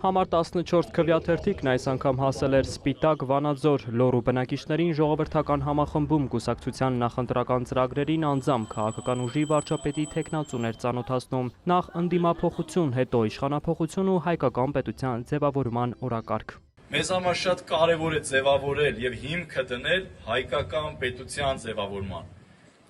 Համար 14 քվեաթերթիկն այս անգամ հասել էր Սպիտակ Վանաձոր Լոռու բնակիչներին ժողովրդական համախմբում կուսակցության նախընտրական ծրագրերին անձամբ քաղաքական ուժի վարչապետի թեկնածուն էր ծանոթացնում, նախ ընդդիմափոխություն, հետո իշխանափոխություն ու հայկական պետության ձևավորման օրակարգ։ Մեզ համար շատ կարևոր է ձևավորել եւ հիմքը դնել հայկական պետության ձևավորման։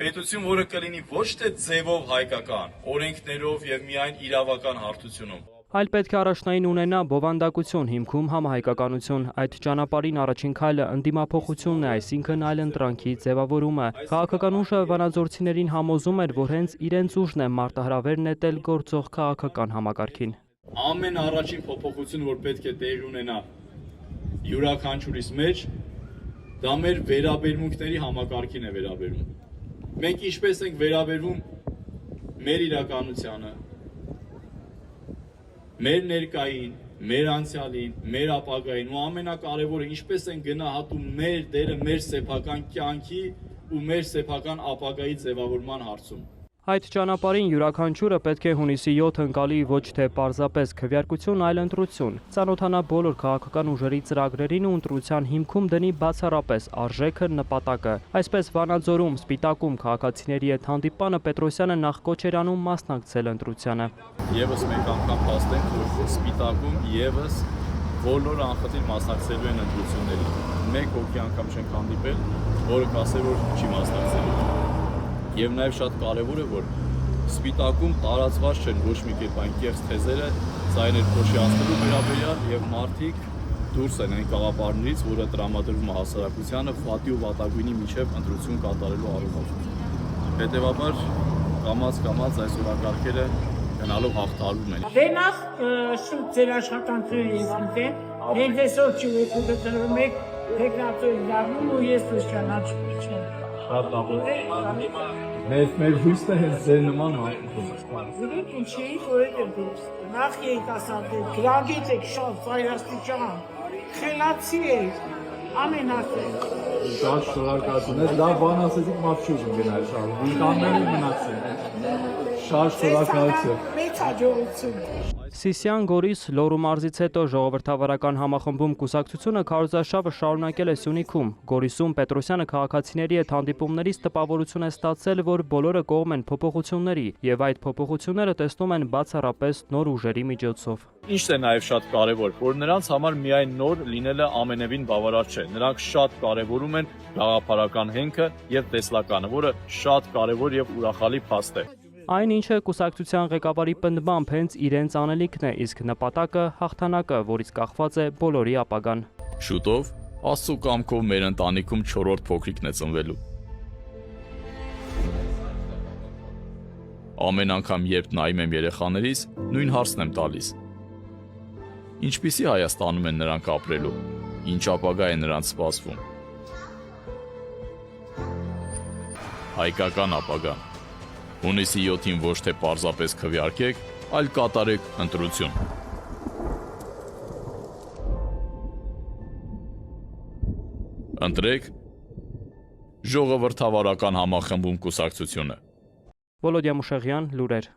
Պետություն, որը կլինի ոչ թե ձևով հայկական, օրենքներով եւ միայն իրավական հարթությունում։ Այլ պետք է առաջնային ունենա բովանդակություն, հիմքում համահայկականություն։ Այդ ճանապարհին առաջին քայլը ընդդիմափոխությունն է, այսինքն այլընտրանքի ձևավորումը։ Քաղաքական ուժը վանաձորցիներին համոզում էր, որ հենց իրենց ուժն է մարտահրավեր նետել գործող քաղաքական համակարգին։ Ամեն առաջին փոփոխություն, որ պետք է տեղի ունենա յուրաքանչյուրիս մեջ, դա մեր վերաբերմունքների համակարգին է վերաբերում։ Մենք ինչպես ենք վերաբերվում մեր իրականությանը, մեր ներկային, մեր անցյալին, մեր ապագային ու ամենակարևորը ինչպես են գնահատում մեր դերը մեր սեփական կյանքի ու մեր սեփական ապագայի ձևավորման հարցում։ Այդ ճանապարհին յուրաքանչյուրը պետք է հունիսի 7 ընկալի ոչ թե պարզապես քվեարկություն, այլ ընտրություն։ Ծանոթանա բոլոր քաղաքական ուժերի ծրագրերին ու ընտրության հիմքում դնի բացառապես արժեքը, նպատակը։ Այսպես Վանաձորում, Սպիտակում քաղաքացիների հետ հանդիպանը Պետրոսյանը նախ կոչ էր անում մասնակցել ընտրությանը։ Եվս մեկ անգամ փաստենք, որ Սպիտակում եւս բոլոր անխտիր մասնակցելու են ընտրություններին։ Մեկ հոգի անգամ չենք հանդիպել, որը կասեր, որ չի մասնակցելու։ Եվ նաև շատ կարևոր է, որ Սպիտակում տարածված չեն ոչ մի կերպ այն կեղծ թեզերը ձայներ փոշիացնելու վերաբերյալ եւ մարդիկ դուրս են այն գաղափարներից, որը տրամադրվում է հասարակությանը վատի ու վատագույնի միջև ընտրություն կատարելու առումով։ Հետևաբար կամաց այս օրակարգերը գնալով հաղթարվում են։ Դե նախ շուտ ձեր աշխատանքները ես գիտեմ, հենց այսօր չվեկուտում եք տեխնատորի դառնում ու ես դուք ճանաչում չեմ։ Շատ լավ։ Մեր հույսն է հենց ձեր նման մարդու։ Զրույց ինչի, որովհետև նախ երիտասարդ եք, գրագիծ եք, շատ ծայրաստիճան, խելացի եք, ամեն արդեն։ Շատ շնորհակալություն։ Լավ բան ասեցիք, մարդ չի ուզում գնալ շահ։ Վուլկանները մնացին։ Շատ շնորհակալություն։ Մեծ հաջողություն։ Սիսիան Գորիս Լոռու մարզից հետո ժողովրդավարական համախմբում կուսակցությունը քարոզարշավը շարունակել է Սյունիքում։ Գորիսում Պետրոսյանը քաղաքացիների հետ հանդիպումներից տպավորություն է ստացել, որ բոլորը կողմ են փոփոխությունների եւ այդ փոփոխությունները տեսնում են բացառապես նոր ուժերի միջոցով։ Ինչն է նաև շատ կարևոր, որ նրանց համար միայն նոր լինելը ամենևին բավարար չէ։ Նրանք շատ կարևորում են գաղափարական հենքը եւ տեսլականը, որը շատ կարևոր եւ ուրախալի փաստ է։ Այն ինչը կուսակցության ղեկավարի պնդմամբ հենց իրենց անելիքն է, իսկ նպատակը հաղթանակը, որից կախված է բոլորի ապագան։ Շուտով Աստծո կամքով մեր ընտանիքում 4-րդ փոքրիկն է ծնվելու։ Ամեն անգամ, երբ նայում եմ երեխաներիս, նույն հարցն եմ տալիս. ինչպիսի Հայաստանում են նրանք ապրելու, ինչ ապագա է նրանց սպասվում։ Հայկական ապագան։ Հունիսի 7-ին ոչ թե պարզապես քվեարկեք, այլ կատարեք ընտրություն։ Ընտրեք ժողովրդավարական համախմբում կուսակցությունը։ Վոլոդիա Մուշեղյան, լուրեր։